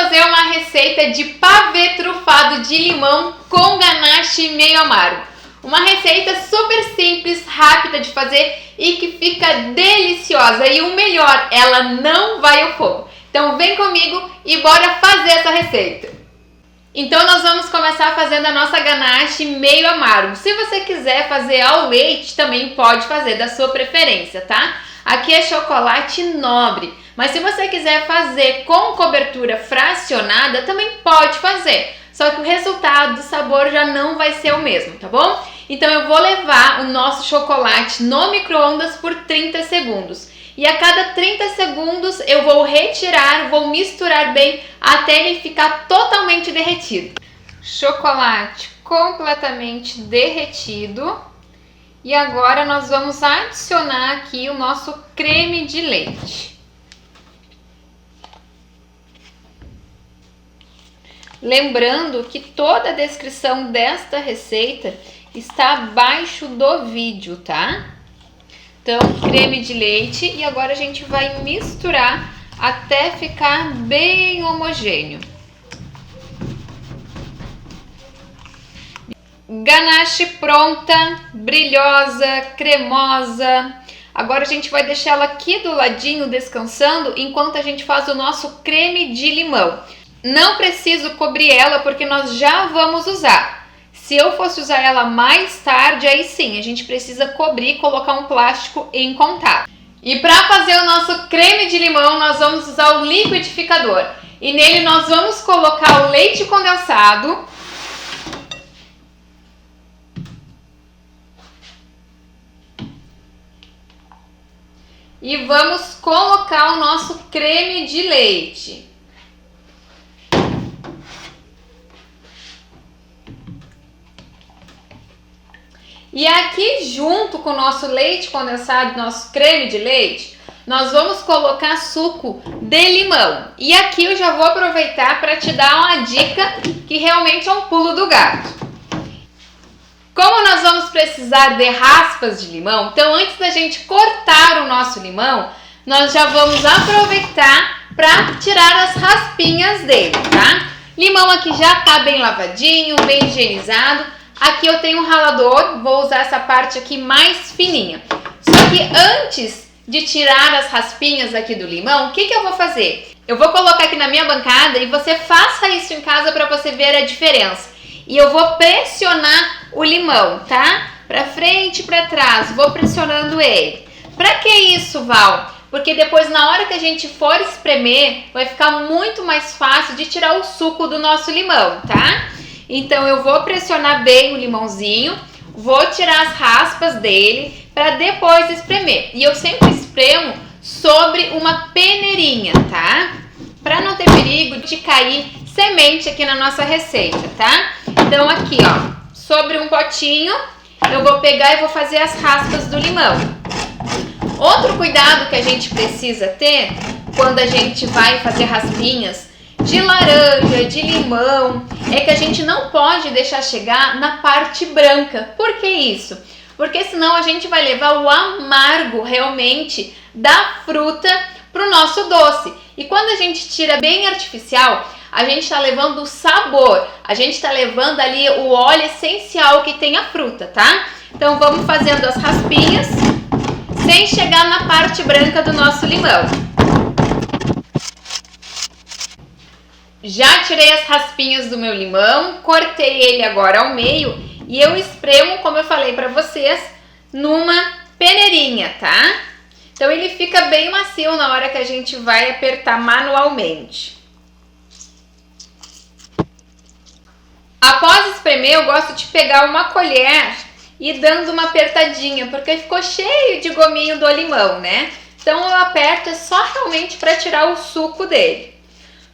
fazer uma receita de pavê trufado de limão com ganache meio amargo. Uma receita super simples, rápida de fazer e que fica deliciosa. E o melhor, ela não vai ao fogo. Então vem comigo e bora fazer essa receita. Então nós vamos começar fazendo a nossa ganache meio amargo. Se você quiser fazer ao leite, também pode fazer da sua preferência, tá? Aqui é chocolate nobre, mas se você quiser fazer com cobertura fracionada, também pode fazer. Só que o resultado do sabor já não vai ser o mesmo, tá bom? Então eu vou levar o nosso chocolate no micro-ondas por 30 segundos. E a cada 30 segundos eu vou retirar, vou misturar bem até ele ficar totalmente derretido. Chocolate completamente derretido. E agora nós vamos adicionar aqui o nosso creme de leite. Lembrando que toda a descrição desta receita está abaixo do vídeo, tá? Então, creme de leite e agora a gente vai misturar até ficar bem homogêneo. Ganache pronta, brilhosa, cremosa. Agora a gente vai deixar ela aqui do ladinho descansando enquanto a gente faz o nosso creme de limão. Não preciso cobrir ela porque nós já vamos usar. Se eu fosse usar ela mais tarde, aí sim, a gente precisa cobrir e colocar um plástico em contato. E para fazer o nosso creme de limão, nós vamos usar o liquidificador. E nele nós vamos colocar o leite condensado. E vamos colocar o nosso creme de leite. E aqui junto com o nosso leite condensado, nosso creme de leite, nós vamos colocar suco de limão. E aqui eu já vou aproveitar para te dar uma dica que realmente é um pulo do gato. Como nós vamos precisar de raspas de limão, então antes da gente cortar o nosso limão, nós já vamos aproveitar para tirar as raspinhas dele, tá? Limão aqui já tá bem lavadinho, bem higienizado. Aqui eu tenho um ralador, vou usar essa parte aqui mais fininha. Só que antes de tirar as raspinhas aqui do limão, o que eu vou fazer? Eu vou colocar aqui na minha bancada e você faça isso em casa para você ver a diferença. E eu vou pressionar o limão, tá? Pra frente e pra trás, vou pressionando ele. Pra que isso, Val? Porque depois na hora que a gente for espremer, vai ficar muito mais fácil de tirar o suco do nosso limão, tá? Então eu vou pressionar bem o limãozinho, vou tirar as raspas dele para depois espremer. E eu sempre espremo sobre uma peneirinha, tá? Para não ter perigo de cair semente aqui na nossa receita, tá? Então aqui, ó, sobre um potinho, eu vou pegar e vou fazer as raspas do limão. Outro cuidado que a gente precisa ter quando a gente vai fazer raspinhas de laranja, de limão, é que a gente não pode deixar chegar na parte branca. Por que isso? Porque senão a gente vai levar o amargo realmente da fruta pro nosso doce. E quando a gente tira bem artificial, a gente está levando o sabor, a gente está levando ali o óleo essencial que tem a fruta, tá? Então vamos fazendo as raspinhas sem chegar na parte branca do nosso limão. Já tirei as raspinhas do meu limão, cortei ele agora ao meio e eu espremo, como eu falei para vocês, numa peneirinha, tá? Então ele fica bem macio na hora que a gente vai apertar manualmente. Após espremer, eu gosto de pegar uma colher e ir dando uma apertadinha, porque ficou cheio de gominho do limão, né? Então eu aperto só realmente para tirar o suco dele.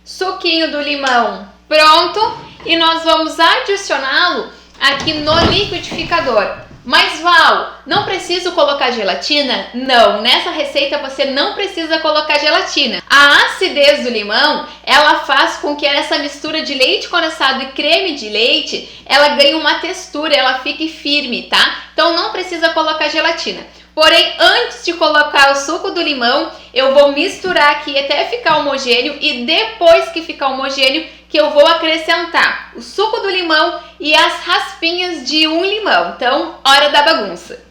Suquinho do limão pronto e nós vamos adicioná-lo aqui no liquidificador. Mas Val, não preciso colocar gelatina? Não, nessa receita você não precisa colocar gelatina. A acidez do limão, ela faz com que essa mistura de leite condensado e creme de leite, ela ganhe uma textura, ela fique firme, tá? Então não precisa colocar gelatina. Porém, antes de colocar o suco do limão, eu vou misturar aqui até ficar homogêneo e depois que ficar homogêneo, que eu vou acrescentar o suco do limão e as raspinhas de um limão. Então, hora da bagunça.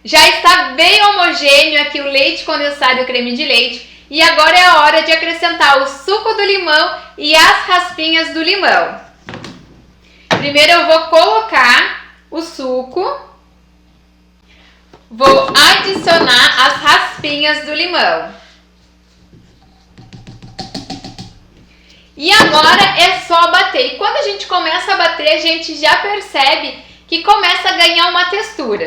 Já está bem homogêneo aqui o leite condensado e o creme de leite. E agora é a hora de acrescentar o suco do limão e as raspinhas do limão. Primeiro eu vou colocar o suco. Vou adicionar as raspinhas do limão. E agora é só bater. E quando a gente começa a bater, a gente já percebe que começa a ganhar uma textura.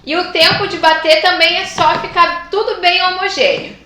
E o tempo de bater também é só ficar tudo bem homogêneo.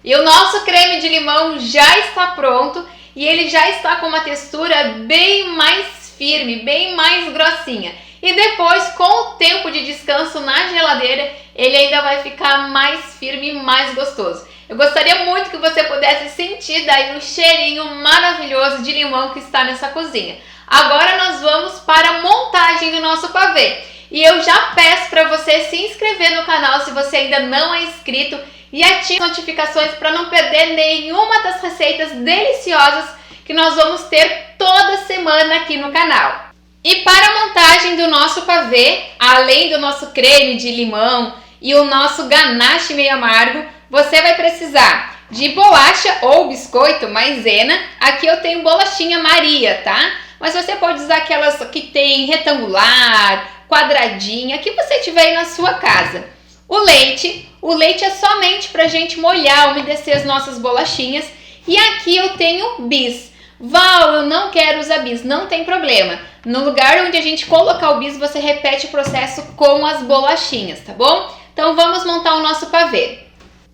E o nosso creme de limão já está pronto e ele já está com uma textura bem mais firme, bem mais grossinha. E depois, com o tempo de descanso na geladeira, ele ainda vai ficar mais firme e mais gostoso. Eu gostaria muito que você pudesse sentir daí o cheirinho maravilhoso de limão que está nessa cozinha. Agora nós vamos para a montagem do nosso pavê. E eu já peço para você se inscrever no canal se você ainda não é inscrito e ative as notificações para não perder nenhuma das receitas deliciosas que nós vamos ter toda semana aqui no canal. E para a montagem do nosso pavê, além do nosso creme de limão e o nosso ganache meio amargo, você vai precisar de bolacha ou biscoito maisena. Aqui eu tenho bolachinha Maria, tá? Mas você pode usar aquelas que tem retangular, quadradinha, que você tiver aí na sua casa. O leite é somente para a gente molhar, umedecer as nossas bolachinhas. E aqui eu tenho bis. Val, eu não quero usar bis, não tem problema. No lugar onde a gente colocar o bis, você repete o processo com as bolachinhas, tá bom? Então vamos montar o nosso pavê.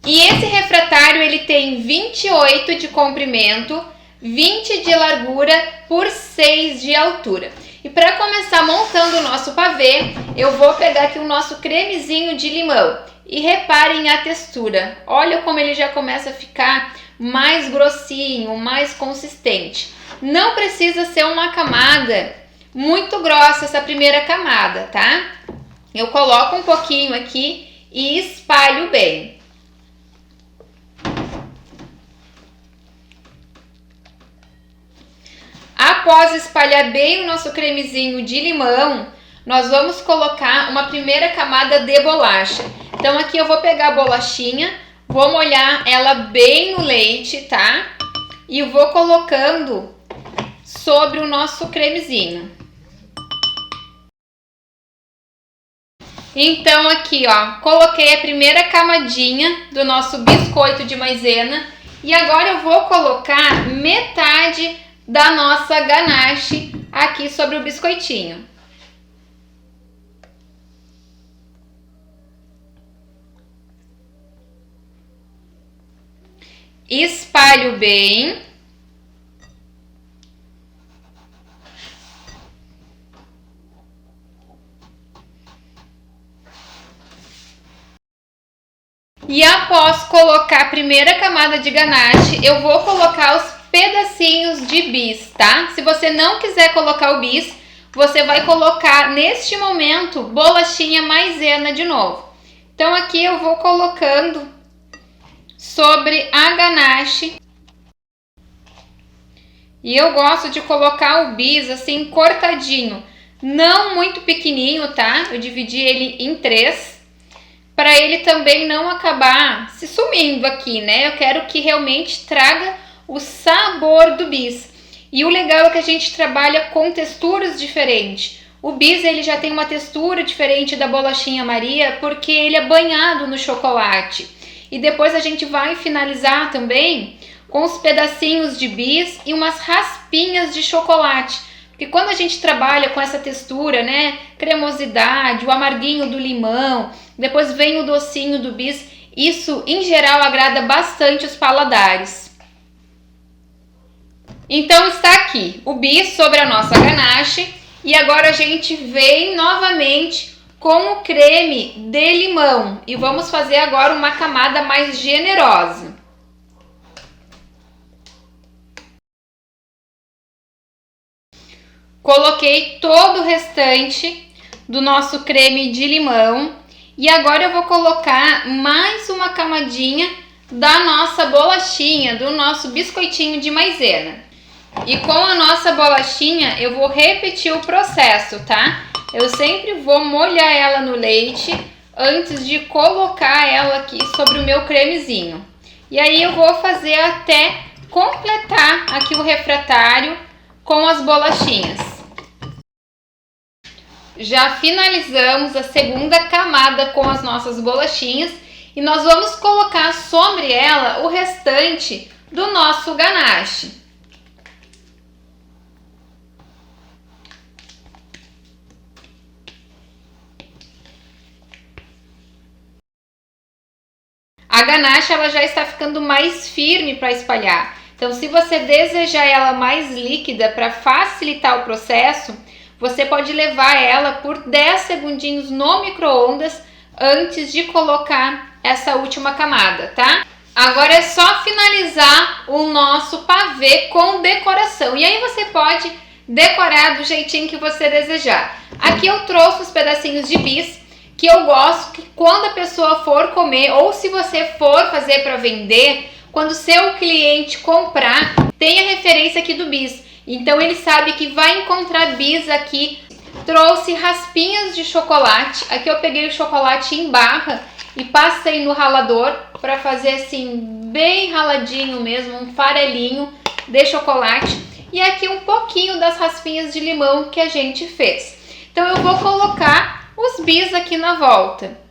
E esse refratário ele tem 28 de comprimento, 20 de largura por 6 de altura. E para começar montando o nosso pavê, eu vou pegar aqui o nosso cremezinho de limão. E reparem a textura. Olha como ele já começa a ficar mais grossinho, mais consistente. Não precisa ser uma camada muito grossa essa primeira camada, tá? Eu coloco um pouquinho aqui e espalho bem. Após espalhar bem o nosso cremezinho de limão, nós vamos colocar uma primeira camada de bolacha. Então aqui eu vou pegar a bolachinha, vou molhar ela bem no leite, tá? E vou colocando sobre o nosso cremezinho. Então aqui, ó, coloquei a primeira camadinha do nosso biscoito de maisena e agora eu vou colocar metade da nossa ganache aqui sobre o biscoitinho. Espalho bem. E após colocar a primeira camada de ganache, eu vou colocar os pedacinhos de bis, tá? Se você não quiser colocar o bis, você vai colocar neste momento bolachinha maisena de novo. Então aqui eu vou colocando sobre a ganache. E eu gosto de colocar o bis assim cortadinho, não muito pequenininho, tá? Eu dividi ele em 3, para ele também não acabar se sumindo aqui, né? Eu quero que realmente traga o sabor do bis. E o legal é que a gente trabalha com texturas diferentes. O bis ele já tem uma textura diferente da bolachinha Maria, porque ele é banhado no chocolate. E depois a gente vai finalizar também com os pedacinhos de bis e umas raspinhas de chocolate. Porque quando a gente trabalha com essa textura, né, cremosidade, o amarguinho do limão, depois vem o docinho do bis, isso em geral agrada bastante os paladares. Então está aqui o bis sobre a nossa ganache e agora a gente vem novamente com o creme de limão e vamos fazer agora uma camada mais generosa. Coloquei todo o restante do nosso creme de limão. E agora eu vou colocar mais uma camadinha da nossa bolachinha, do nosso biscoitinho de maisena. E com a nossa bolachinha eu vou repetir o processo, tá? Eu sempre vou molhar ela no leite antes de colocar ela aqui sobre o meu cremezinho. E aí eu vou fazer até completar aqui o refratário com as bolachinhas. Já finalizamos a segunda camada com as nossas bolachinhas e nós vamos colocar sobre ela o restante do nosso ganache. A ganache ela já está ficando mais firme para espalhar. Então, se você desejar ela mais líquida para facilitar o processo, você pode levar ela por 10 segundinhos no micro-ondas antes de colocar essa última camada, tá? Agora é só finalizar o nosso pavê com decoração. E aí você pode decorar do jeitinho que você desejar. Aqui eu trouxe os pedacinhos de bis, que eu gosto que quando a pessoa for comer ou se você for fazer para vender, quando seu cliente comprar, tenha referência aqui do bis. Então ele sabe que vai encontrar bis aqui. Trouxe raspinhas de chocolate. Aqui eu peguei o chocolate em barra e passei no ralador para fazer assim bem raladinho mesmo, um farelinho de chocolate. E aqui um pouquinho das raspinhas de limão que a gente fez. Então eu vou colocar os bis aqui na volta.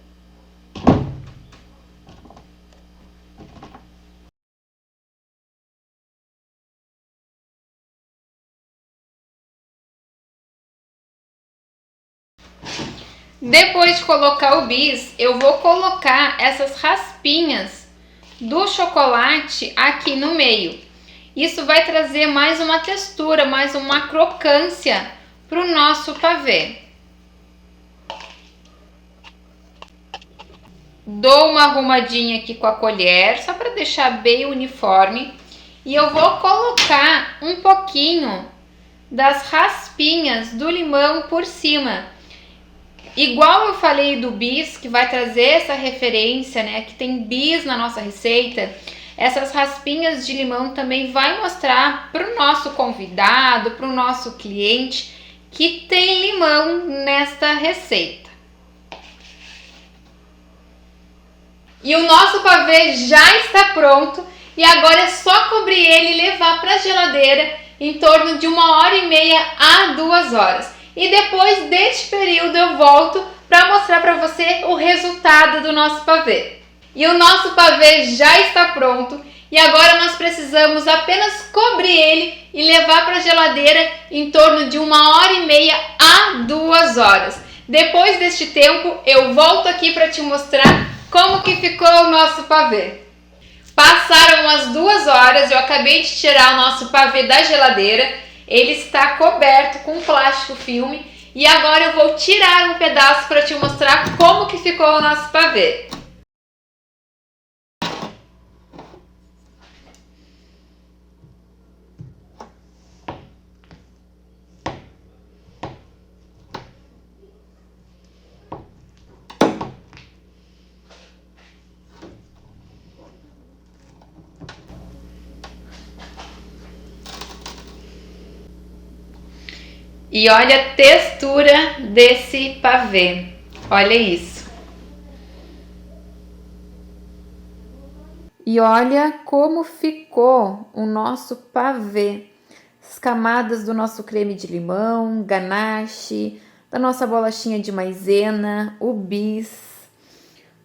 Depois de colocar o bis, eu vou colocar essas raspinhas do chocolate aqui no meio. Isso vai trazer mais uma textura, mais uma crocância para o nosso pavê. Dou uma arrumadinha aqui com a colher, só para deixar bem uniforme. E eu vou colocar um pouquinho das raspinhas do limão por cima. Igual eu falei do bis, que vai trazer essa referência, né? Que tem bis na nossa receita. Essas raspinhas de limão também vai mostrar para o nosso convidado, para o nosso cliente, que tem limão nesta receita. E o nosso pavê já está pronto e agora é só cobrir ele e levar para a geladeira em torno de 1h30 a 2 horas. E depois deste período eu volto para mostrar para você o resultado do nosso pavê. E o nosso pavê já está pronto e agora nós precisamos apenas cobrir ele e levar para a geladeira em torno de 1h30 a 2 horas. Depois deste tempo eu volto aqui para te mostrar como que ficou o nosso pavê. Passaram as 2 horas, eu acabei de tirar o nosso pavê da geladeira. Ele está coberto com plástico filme e agora eu vou tirar um pedaço para te mostrar como que ficou o nosso pavê. E olha a textura desse pavê. Olha isso. E olha como ficou o nosso pavê. As camadas do nosso creme de limão, ganache, da nossa bolachinha de maisena, o bis.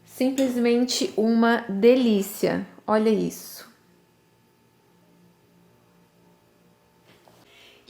Simplesmente uma delícia. Olha isso.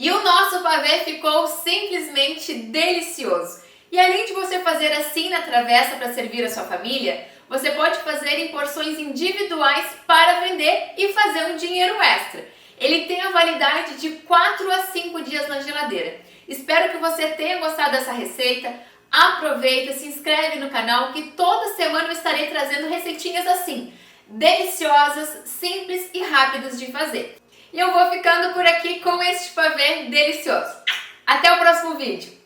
E o nosso pavê ficou simplesmente delicioso. E além de você fazer assim na travessa para servir a sua família, você pode fazer em porções individuais para vender e fazer um dinheiro extra. Ele tem a validade de 4 a 5 dias na geladeira. Espero que você tenha gostado dessa receita. Aproveita, se inscreve no canal que toda semana eu estarei trazendo receitinhas assim, deliciosas, simples e rápidas de fazer. E eu vou ficando por aqui com este pavê delicioso. Até o próximo vídeo!